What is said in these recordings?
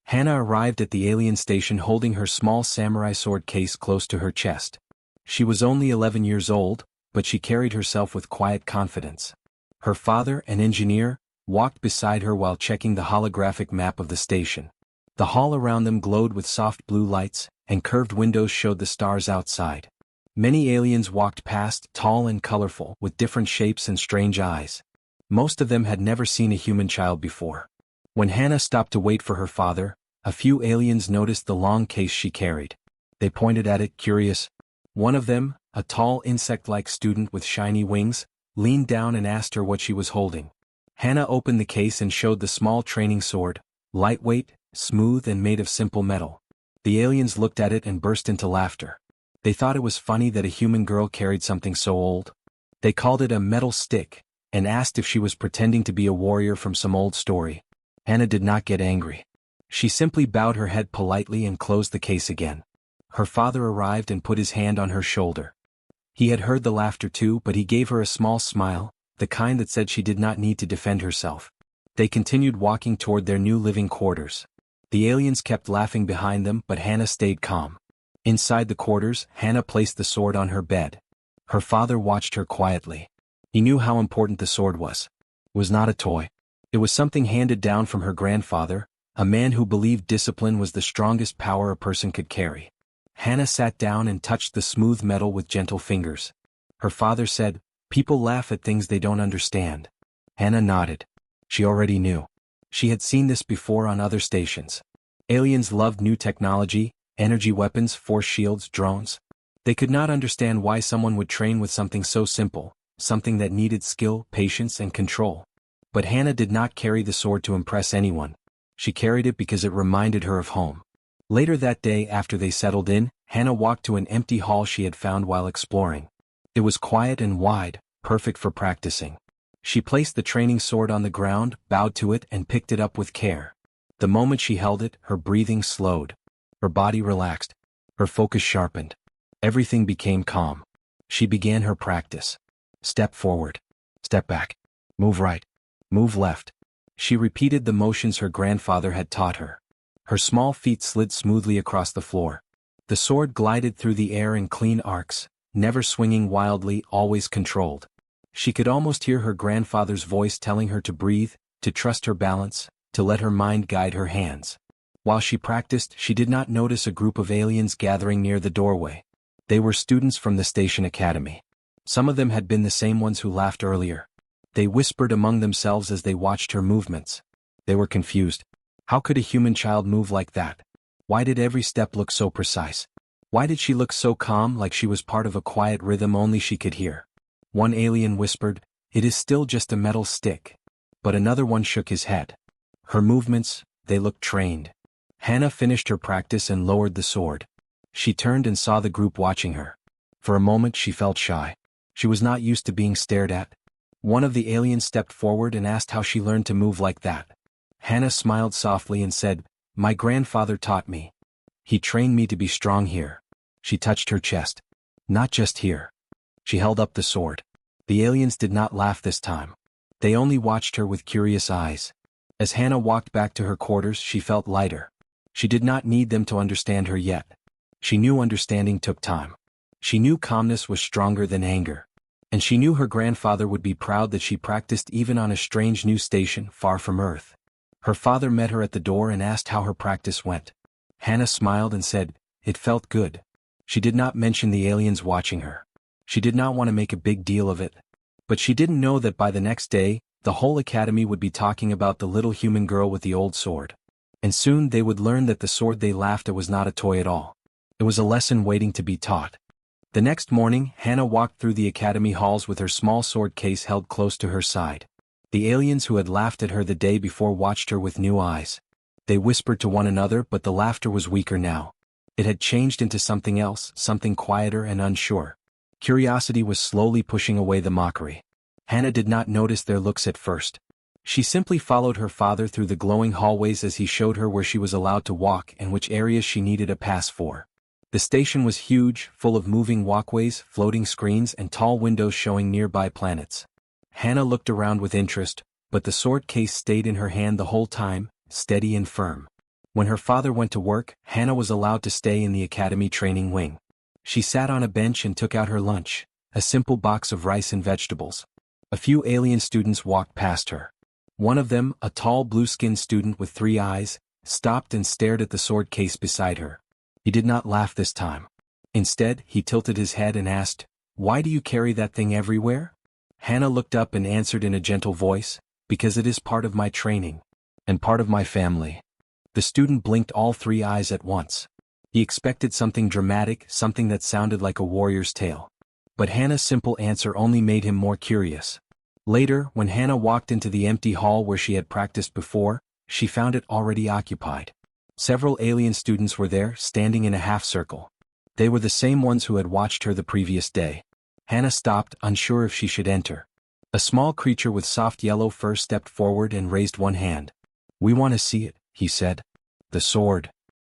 Hannah arrived at the alien station holding her small samurai sword case close to her chest. She was only 11 years old, but she carried herself with quiet confidence. Her father, an engineer, walked beside her while checking the holographic map of the station. The hall around them glowed with soft blue lights, and curved windows showed the stars outside. Many aliens walked past, tall and colorful, with different shapes and strange eyes. Most of them had never seen a human child before. When Hannah stopped to wait for her father, a few aliens noticed the long case she carried. They pointed at it, curious. One of them, a tall insect-like student with shiny wings, leaned down and asked her what she was holding. Hannah opened the case and showed the small training sword, lightweight, smooth and made of simple metal. The aliens looked at it and burst into laughter. They thought it was funny that a human girl carried something so old. They called it a metal stick, and asked if she was pretending to be a warrior from some old story. Hannah did not get angry. She simply bowed her head politely and closed the case again. Her father arrived and put his hand on her shoulder. He had heard the laughter too, but he gave her a small smile, the kind that said she did not need to defend herself. They continued walking toward their new living quarters. The aliens kept laughing behind them, but Hannah stayed calm. Inside the quarters, Hannah placed the sword on her bed. Her father watched her quietly. He knew how important the sword was. It was not a toy. It was something handed down from her grandfather, a man who believed discipline was the strongest power a person could carry. Hannah sat down and touched the smooth metal with gentle fingers. Her father said, "People laugh at things they don't understand." Hannah nodded. She already knew. She had seen this before on other stations. Aliens loved new technology, energy weapons, force shields, drones. They could not understand why someone would train with something so simple, something that needed skill, patience, and control. But Hannah did not carry the sword to impress anyone. She carried it because it reminded her of home. Later that day, after they settled in, Hannah walked to an empty hall she had found while exploring. It was quiet and wide, perfect for practicing. She placed the training sword on the ground, bowed to it, and picked it up with care. The moment she held it, her breathing slowed. Her body relaxed. Her focus sharpened. Everything became calm. She began her practice. Step forward. Step back. Move right. Move left. She repeated the motions her grandfather had taught her. Her small feet slid smoothly across the floor. The sword glided through the air in clean arcs, never swinging wildly, always controlled. She could almost hear her grandfather's voice telling her to breathe, to trust her balance, to let her mind guide her hands. While she practiced, she did not notice a group of aliens gathering near the doorway. They were students from the station academy. Some of them had been the same ones who laughed earlier. They whispered among themselves as they watched her movements. They were confused. How could a human child move like that? Why did every step look so precise? Why did she look so calm, like she was part of a quiet rhythm only she could hear? One alien whispered, "It is still just a metal stick." But another one shook his head. Her movements, they looked trained. Hannah finished her practice and lowered the sword. She turned and saw the group watching her. For a moment she felt shy. She was not used to being stared at. One of the aliens stepped forward and asked how she learned to move like that. Hannah smiled softly and said, "My grandfather taught me. He trained me to be strong here." She touched her chest. "Not just here." She held up the sword. The aliens did not laugh this time. They only watched her with curious eyes. As Hannah walked back to her quarters, she felt lighter. She did not need them to understand her yet. She knew understanding took time. She knew calmness was stronger than anger. And she knew her grandfather would be proud that she practiced even on a strange new station far from Earth. Her father met her at the door and asked how her practice went. Hannah smiled and said, "It felt good." She did not mention the aliens watching her. She did not want to make a big deal of it. But she didn't know that by the next day, the whole academy would be talking about the little human girl with the old sword. And soon they would learn that the sword they laughed at was not a toy at all. It was a lesson waiting to be taught. The next morning, Hannah walked through the academy halls with her small sword case held close to her side. The aliens who had laughed at her the day before watched her with new eyes. They whispered to one another, but the laughter was weaker now. It had changed into something else, something quieter and unsure. Curiosity was slowly pushing away the mockery. Hannah did not notice their looks at first. She simply followed her father through the glowing hallways as he showed her where she was allowed to walk and which areas she needed a pass for. The station was huge, full of moving walkways, floating screens, and tall windows showing nearby planets. Hannah looked around with interest, but the sword case stayed in her hand the whole time, steady and firm. When her father went to work, Hannah was allowed to stay in the academy training wing. She sat on a bench and took out her lunch, a simple box of rice and vegetables. A few alien students walked past her. One of them, a tall blue-skinned student with 3 eyes, stopped and stared at the sword case beside her. He did not laugh this time. Instead, he tilted his head and asked, "Why do you carry that thing everywhere?" Hannah looked up and answered in a gentle voice, "Because it is part of my training. And part of my family." The student blinked all 3 eyes at once. He expected something dramatic, something that sounded like a warrior's tale. But Hannah's simple answer only made him more curious. Later, when Hannah walked into the empty hall where she had practiced before, she found it already occupied. Several alien students were there, standing in a half-circle. They were the same ones who had watched her the previous day. Hannah stopped, unsure if she should enter. A small creature with soft yellow fur stepped forward and raised one hand. "We want to see it," he said. "The sword."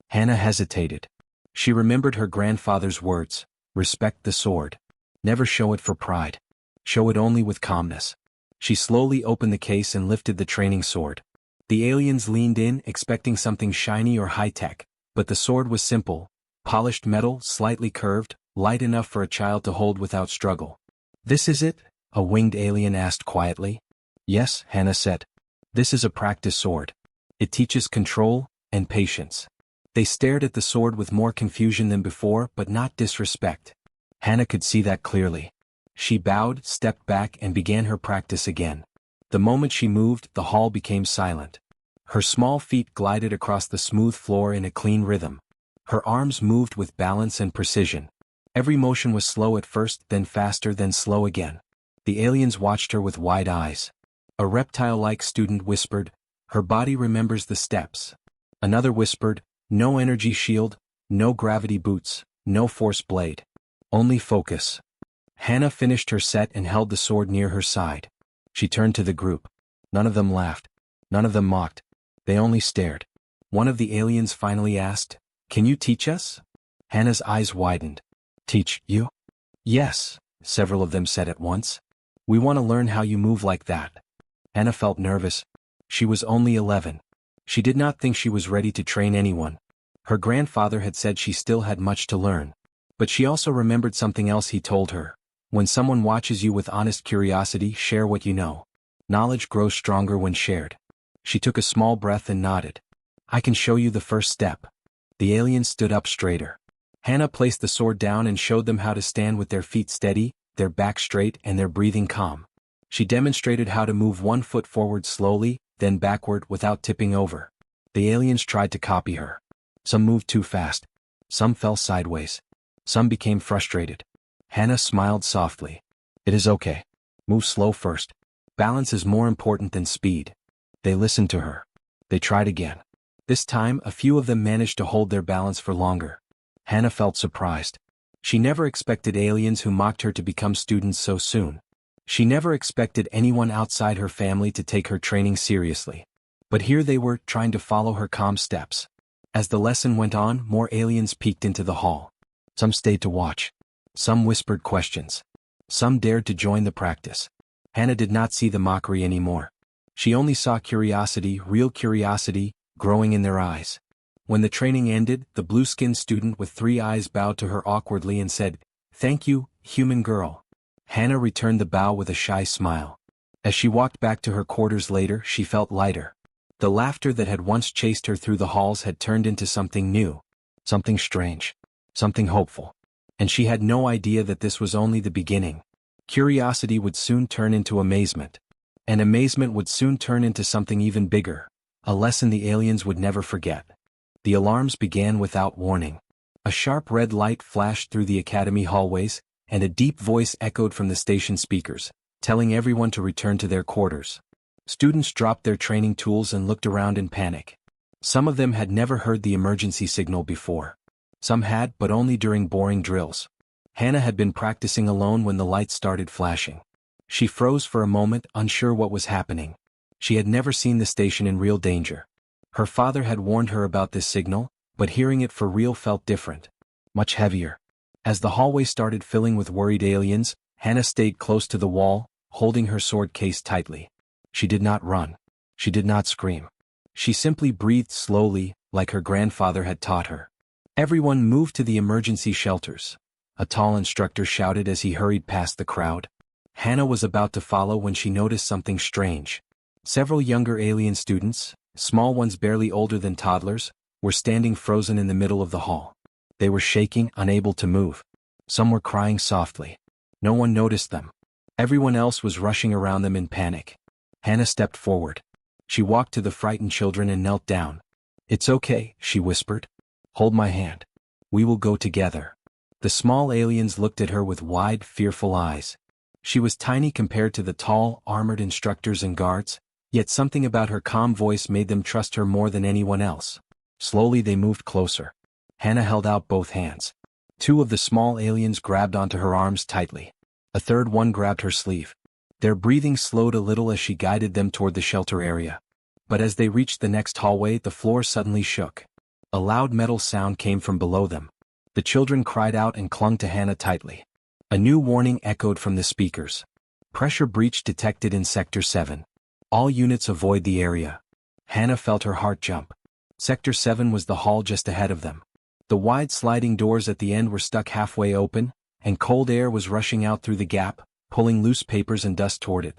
Hannah hesitated. She remembered her grandfather's words, "Respect the sword. Never show it for pride. Show it only with calmness." She slowly opened the case and lifted the training sword. The aliens leaned in, expecting something shiny or high-tech, but the sword was simple, polished metal, slightly curved, light enough for a child to hold without struggle. "This is it?" a winged alien asked quietly. "Yes," Hannah said. "This is a practice sword. It teaches control and patience." They stared at the sword with more confusion than before, but not disrespect. Hannah could see that clearly. She bowed, stepped back, and began her practice again. The moment she moved, the hall became silent. Her small feet glided across the smooth floor in a clean rhythm. Her arms moved with balance and precision. Every motion was slow at first, then faster, then slow again. The aliens watched her with wide eyes. A reptile-like student whispered, "Her body remembers the steps." Another whispered, "No energy shield, no gravity boots, no force blade. Only focus." Hannah finished her set and held the sword near her side. She turned to the group. None of them laughed. None of them mocked. They only stared. One of the aliens finally asked, "Can you teach us?" Hannah's eyes widened. "Teach you?" "Yes," several of them said at once. "We want to learn how you move like that." Hannah felt nervous. She was only 11. She did not think she was ready to train anyone. Her grandfather had said she still had much to learn. But she also remembered something else he told her. When someone watches you with honest curiosity, share what you know. Knowledge grows stronger when shared. She took a small breath and nodded. "I can show you the first step." The aliens stood up straighter. Hannah placed the sword down and showed them how to stand with their feet steady, their back straight, and their breathing calm. She demonstrated how to move one foot forward slowly, then backward without tipping over. The aliens tried to copy her. Some moved too fast. Some fell sideways. Some became frustrated. Hannah smiled softly. "It is okay. Move slow first. Balance is more important than speed." They listened to her. They tried again. This time, a few of them managed to hold their balance for longer. Hannah felt surprised. She never expected aliens who mocked her to become students so soon. She never expected anyone outside her family to take her training seriously. But here they were, trying to follow her calm steps. As the lesson went on, more aliens peeked into the hall. Some stayed to watch. Some whispered questions. Some dared to join the practice. Hannah did not see the mockery anymore. She only saw curiosity, real curiosity, growing in their eyes. When the training ended, the blue-skinned student with 3 eyes bowed to her awkwardly and said, "Thank you, human girl." Hannah returned the bow with a shy smile. As she walked back to her quarters later, she felt lighter. The laughter that had once chased her through the halls had turned into something new. Something strange. Something hopeful. And she had no idea that this was only the beginning. Curiosity would soon turn into amazement. And amazement would soon turn into something even bigger. A lesson the aliens would never forget. The alarms began without warning. A sharp red light flashed through the academy hallways, and a deep voice echoed from the station speakers, telling everyone to return to their quarters. Students dropped their training tools and looked around in panic. Some of them had never heard the emergency signal before. Some had, but only during boring drills. Hannah had been practicing alone when the lights started flashing. She froze for a moment, unsure what was happening. She had never seen the station in real danger. Her father had warned her about this signal, but hearing it for real felt different. Much heavier. As the hallway started filling with worried aliens, Hannah stayed close to the wall, holding her sword case tightly. She did not run. She did not scream. She simply breathed slowly, like her grandfather had taught her. Everyone moved to the emergency shelters. A tall instructor shouted as he hurried past the crowd. Hannah was about to follow when she noticed something strange. Several younger alien students, small ones barely older than toddlers, were standing frozen in the middle of the hall. They were shaking, unable to move. Some were crying softly. No one noticed them. Everyone else was rushing around them in panic. Hannah stepped forward. She walked to the frightened children and knelt down. "It's okay," she whispered. "Hold my hand. We will go together." The small aliens looked at her with wide, fearful eyes. She was tiny compared to the tall, armored instructors and guards, yet something about her calm voice made them trust her more than anyone else. Slowly they moved closer. Hannah held out both hands. Two of the small aliens grabbed onto her arms tightly. A third one grabbed her sleeve. Their breathing slowed a little as she guided them toward the shelter area. But as they reached the next hallway, the floor suddenly shook. A loud metal sound came from below them. The children cried out and clung to Hannah tightly. A new warning echoed from the speakers. "Pressure breach detected in Sector 7. All units avoid the area." Hannah felt her heart jump. Sector 7 was the hall just ahead of them. The wide sliding doors at the end were stuck halfway open, and cold air was rushing out through the gap, pulling loose papers and dust toward it.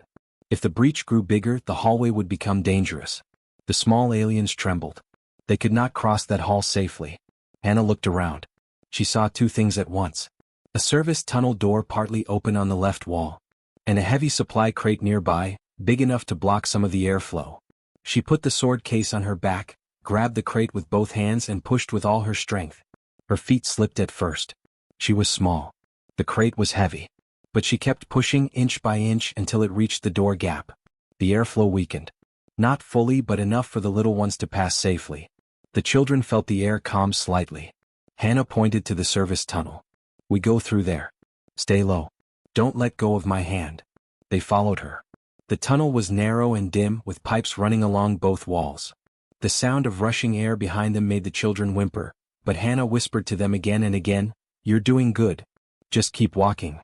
If the breach grew bigger, the hallway would become dangerous. The small aliens trembled. They could not cross that hall safely. Hannah looked around. She saw two things at once. A service tunnel door partly open on the left wall, and a heavy supply crate nearby, big enough to block some of the airflow. She put the sword case on her back, grabbed the crate with both hands and pushed with all her strength. Her feet slipped at first. She was small. The crate was heavy. But she kept pushing inch by inch until it reached the door gap. The airflow weakened. Not fully, but enough for the little ones to pass safely. The children felt the air calm slightly. Hannah pointed to the service tunnel. "We go through there. Stay low. Don't let go of my hand." They followed her. The tunnel was narrow and dim, with pipes running along both walls. The sound of rushing air behind them made the children whimper, but Hannah whispered to them again and again, "You're doing good. Just keep walking."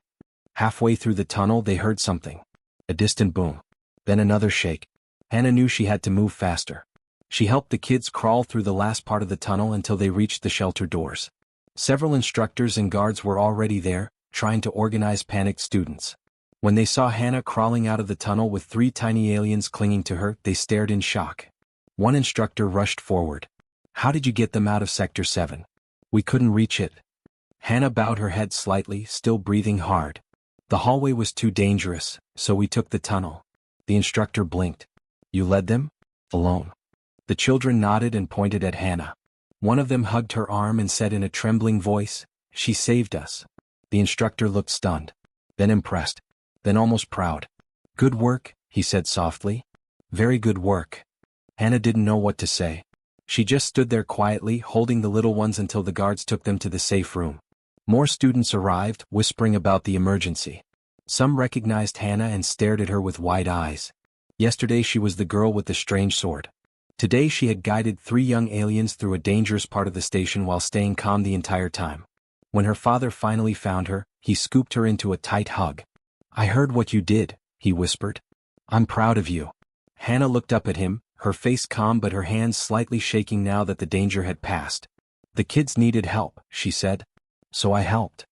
Halfway through the tunnel they heard something. A distant boom. Then another shake. Hannah knew she had to move faster. She helped the kids crawl through the last part of the tunnel until they reached the shelter doors. Several instructors and guards were already there, trying to organize panicked students. When they saw Hannah crawling out of the tunnel with three tiny aliens clinging to her, they stared in shock. One instructor rushed forward. "How did you get them out of Sector 7? We couldn't reach it." Hannah bowed her head slightly, still breathing hard. "The hallway was too dangerous, so we took the tunnel." The instructor blinked. "You led them? Alone?" The children nodded and pointed at Hannah. One of them hugged her arm and said in a trembling voice, "She saved us." The instructor looked stunned, then impressed, then almost proud. "Good work," he said softly. "Very good work." Hannah didn't know what to say. She just stood there quietly, holding the little ones until the guards took them to the safe room. More students arrived, whispering about the emergency. Some recognized Hannah and stared at her with wide eyes. Yesterday she was the girl with the strange sword. Today she had guided three young aliens through a dangerous part of the station while staying calm the entire time. When her father finally found her, he scooped her into a tight hug. "I heard what you did," he whispered. "I'm proud of you." Hannah looked up at him, her face calm but her hands slightly shaking now that the danger had passed. "The kids needed help," she said. "So I helped."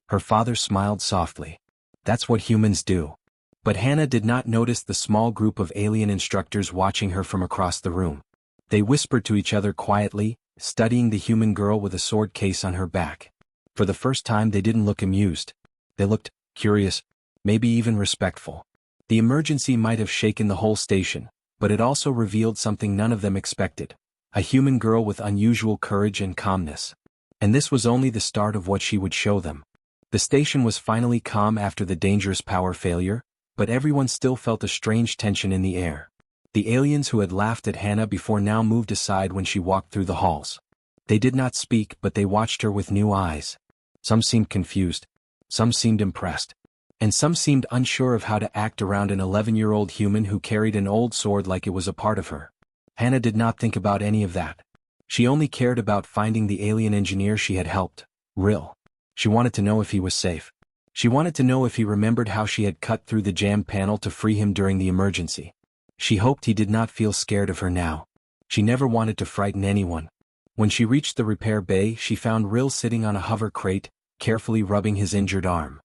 Her father smiled softly. "That's what humans do." But Hannah did not notice the small group of alien instructors watching her from across the room. They whispered to each other quietly, studying the human girl with a sword case on her back. For the first time they didn't look amused. They looked curious, maybe even respectful. The emergency might have shaken the whole station, but it also revealed something none of them expected. A human girl with unusual courage and calmness. And this was only the start of what she would show them. The station was finally calm after the dangerous power failure, but everyone still felt a strange tension in the air. The aliens who had laughed at Hannah before now moved aside when she walked through the halls. They did not speak, but they watched her with new eyes. Some seemed confused, some seemed impressed, and some seemed unsure of how to act around an 11-year-old human who carried an old sword like it was a part of her. Hannah did not think about any of that. She only cared about finding the alien engineer she had helped, Rill. She wanted to know if he was safe. She wanted to know if he remembered how she had cut through the jammed panel to free him during the emergency. She hoped he did not feel scared of her now. She never wanted to frighten anyone, When she reached the repair bay, she found Rill sitting on a hover crate, carefully rubbing his injured arm.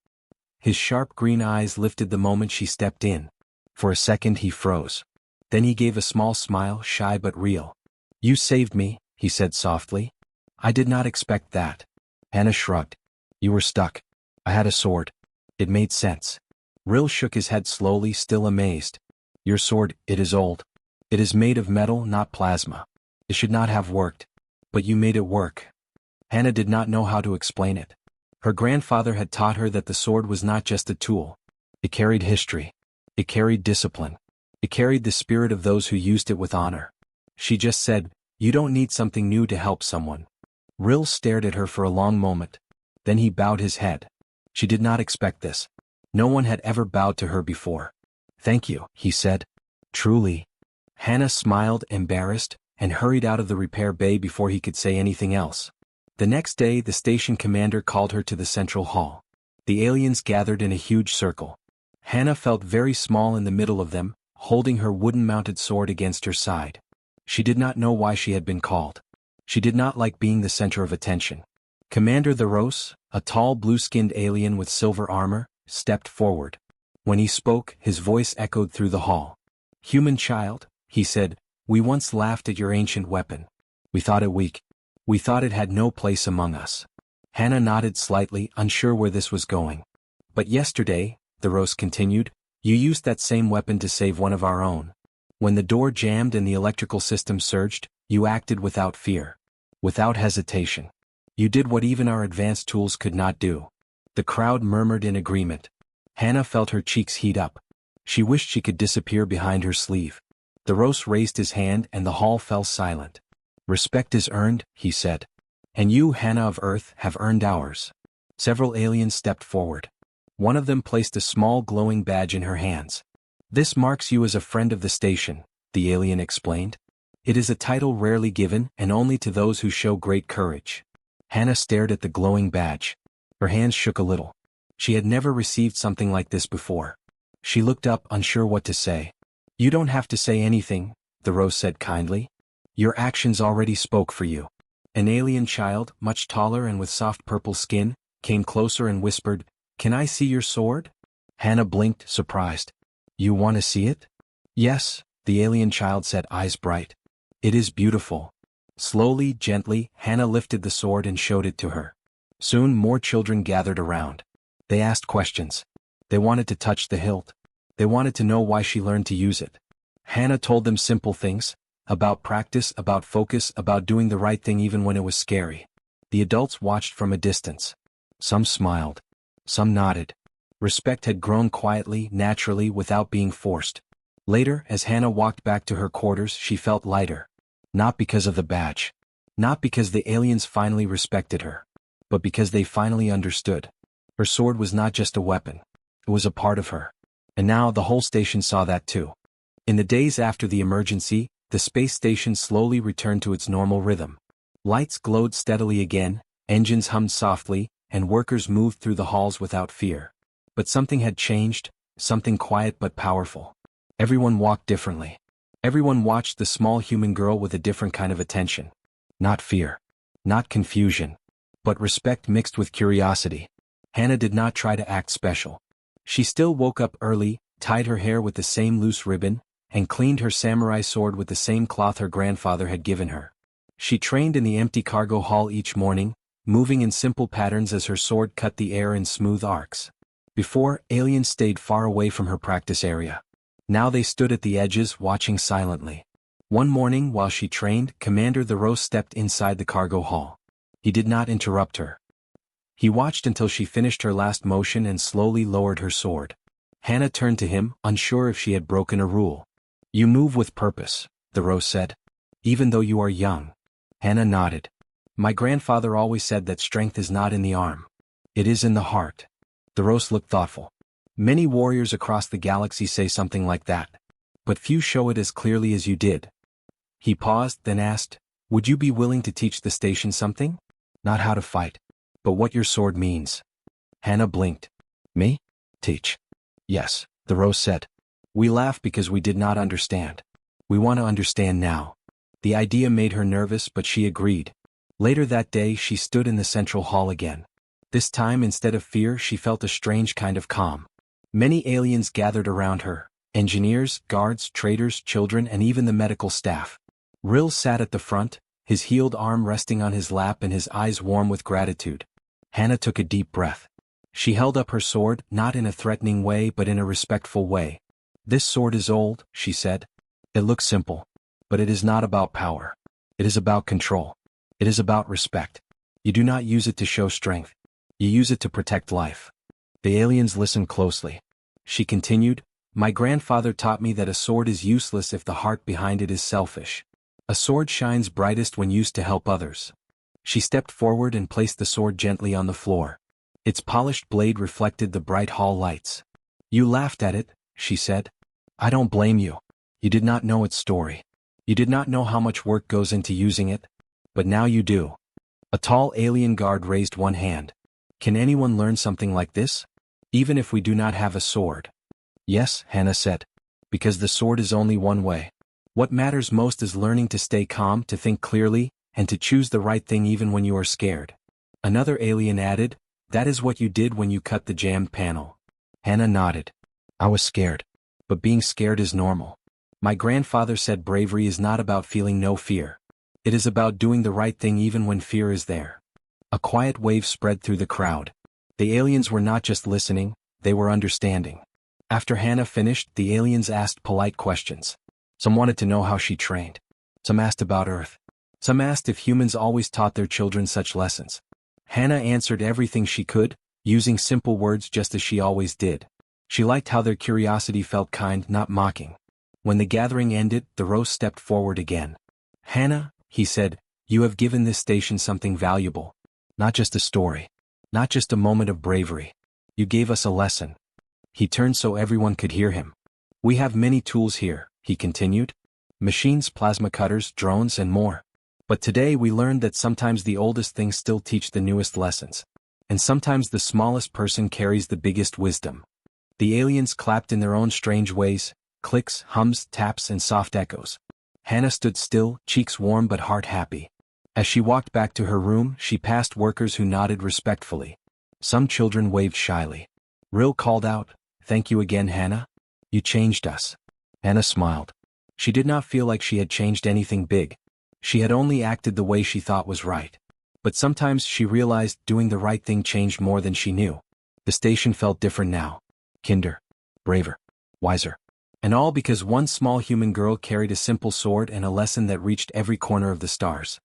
His sharp green eyes lifted the moment she stepped in. For a second he froze. Then he gave a small smile, shy but real. "You saved me," he said softly. "I did not expect that." Hannah shrugged. "You were stuck. I had a sword." It made sense. Rill shook his head slowly, still amazed. "Your sword, it is old. It is made of metal, not plasma. It should not have worked. But you made it work." Hannah did not know how to explain it. Her grandfather had taught her that the sword was not just a tool. It carried history. It carried discipline. It carried the spirit of those who used it with honor. She just said, "You don't need something new to help someone." Rill stared at her for a long moment. Then he bowed his head. She did not expect this. No one had ever bowed to her before. "Thank you," he said. "Truly." Hannah smiled, embarrassed, and hurried out of the repair bay before he could say anything else. The next day, the station commander called her to the central hall. The aliens gathered in a huge circle. Hannah felt very small in the middle of them, holding her wooden-mounted sword against her side. She did not know why she had been called. She did not like being the center of attention. Commander Theros, a tall blue-skinned alien with silver armor, stepped forward. When he spoke, his voice echoed through the hall. "Human child," he said, "we once laughed at your ancient weapon. We thought it weak. We thought it had no place among us." Hannah nodded slightly, unsure where this was going. "But yesterday," Theros continued, "you used that same weapon to save one of our own. When the door jammed and the electrical system surged, you acted without fear. Without hesitation. You did what even our advanced tools could not do." The crowd murmured in agreement. Hannah felt her cheeks heat up. She wished she could disappear behind her sleeve. Theros raised his hand and the hall fell silent. "Respect is earned," he said. "And you, Hannah of Earth, have earned ours." Several aliens stepped forward. One of them placed a small glowing badge in her hands. "This marks you as a friend of the station," the alien explained. "It is a title rarely given and only to those who show great courage." Hannah stared at the glowing badge. Her hands shook a little. She had never received something like this before. She looked up, unsure what to say. "You don't have to say anything," Theros said kindly. "Your actions already spoke for you." An alien child, much taller and with soft purple skin, came closer and whispered, "Can I see your sword?" Hannah blinked, surprised. "You want to see it?" "Yes," the alien child said, eyes bright. "It is beautiful." Slowly, gently, Hannah lifted the sword and showed it to her. Soon more children gathered around. They asked questions. They wanted to touch the hilt. They wanted to know why she learned to use it. Hannah told them simple things, about practice, about focus, about doing the right thing even when it was scary. The adults watched from a distance. Some smiled. Some nodded. Respect had grown quietly, naturally, without being forced. Later, as Hannah walked back to her quarters, she felt lighter. Not because of the badge. Not because the aliens finally respected her. But because they finally understood. Her sword was not just a weapon. It was a part of her. And now the whole station saw that too. In the days after the emergency, the space station slowly returned to its normal rhythm. Lights glowed steadily again, engines hummed softly, and workers moved through the halls without fear. But something had changed, something quiet but powerful. Everyone walked differently. Everyone watched the small human girl with a different kind of attention. Not fear. Not confusion. But respect mixed with curiosity. Hannah did not try to act special. She still woke up early, tied her hair with the same loose ribbon, and cleaned her samurai sword with the same cloth her grandfather had given her. She trained in the empty cargo hall each morning, moving in simple patterns as her sword cut the air in smooth arcs. Before, aliens stayed far away from her practice area. Now they stood at the edges, watching silently. One morning, while she trained, Commander Theros stepped inside the cargo hall. He did not interrupt her. He watched until she finished her last motion and slowly lowered her sword. Hannah turned to him, unsure if she had broken a rule. "You move with purpose," Theros said. "Even though you are young." Hannah nodded. "My grandfather always said that strength is not in the arm. It is in the heart." Theros looked thoughtful. "Many warriors across the galaxy say something like that. But few show it as clearly as you did." He paused, then asked, "Would you be willing to teach the station something? Not how to fight, but what your sword means." Hannah blinked. "Me? Teach?" "Yes," Theros said. "We laugh because we did not understand. We want to understand now." The idea made her nervous, but she agreed. Later that day she stood in the central hall again. This time instead of fear she felt a strange kind of calm. Many aliens gathered around her, engineers, guards, traders, children, and even the medical staff. Rill sat at the front, his healed arm resting on his lap and his eyes warm with gratitude. Hannah took a deep breath. She held up her sword, not in a threatening way but in a respectful way. "This sword is old," she said. "It looks simple. But it is not about power. It is about control. It is about respect. You do not use it to show strength. You use it to protect life." The aliens listened closely. She continued, "My grandfather taught me that a sword is useless if the heart behind it is selfish. A sword shines brightest when used to help others." She stepped forward and placed the sword gently on the floor. Its polished blade reflected the bright hall lights. "You laughed at it," she said. "I don't blame you. You did not know its story. You did not know how much work goes into using it. But now you do." A tall alien guard raised one hand. "Can anyone learn something like this? Even if we do not have a sword?" "Yes," Hannah said. "Because the sword is only one way. What matters most is learning to stay calm, to think clearly, and to choose the right thing even when you are scared." Another alien added, "That is what you did when you cut the jammed panel." Hannah nodded. "I was scared. But being scared is normal. My grandfather said bravery is not about feeling no fear. It is about doing the right thing even when fear is there." A quiet wave spread through the crowd. The aliens were not just listening, they were understanding. After Hannah finished, the aliens asked polite questions. Some wanted to know how she trained. Some asked about Earth. Some asked if humans always taught their children such lessons. Hannah answered everything she could, using simple words just as she always did. She liked how their curiosity felt kind, not mocking. When the gathering ended, the Rose stepped forward again. "Hannah," he said, "you have given this station something valuable. Not just a story. Not just a moment of bravery. You gave us a lesson." He turned so everyone could hear him. "We have many tools here," he continued. "Machines, plasma cutters, drones, and more. But today we learned that sometimes the oldest things still teach the newest lessons. And sometimes the smallest person carries the biggest wisdom." The aliens clapped in their own strange ways, clicks, hums, taps, and soft echoes. Hannah stood still, cheeks warm but heart happy. As she walked back to her room, she passed workers who nodded respectfully. Some children waved shyly. Rill called out, "Thank you again, Hannah. You changed us." Hannah smiled. She did not feel like she had changed anything big. She had only acted the way she thought was right. But sometimes she realized doing the right thing changed more than she knew. The station felt different now. Kinder. Braver. Wiser. And all because one small human girl carried a simple sword and a lesson that reached every corner of the stars.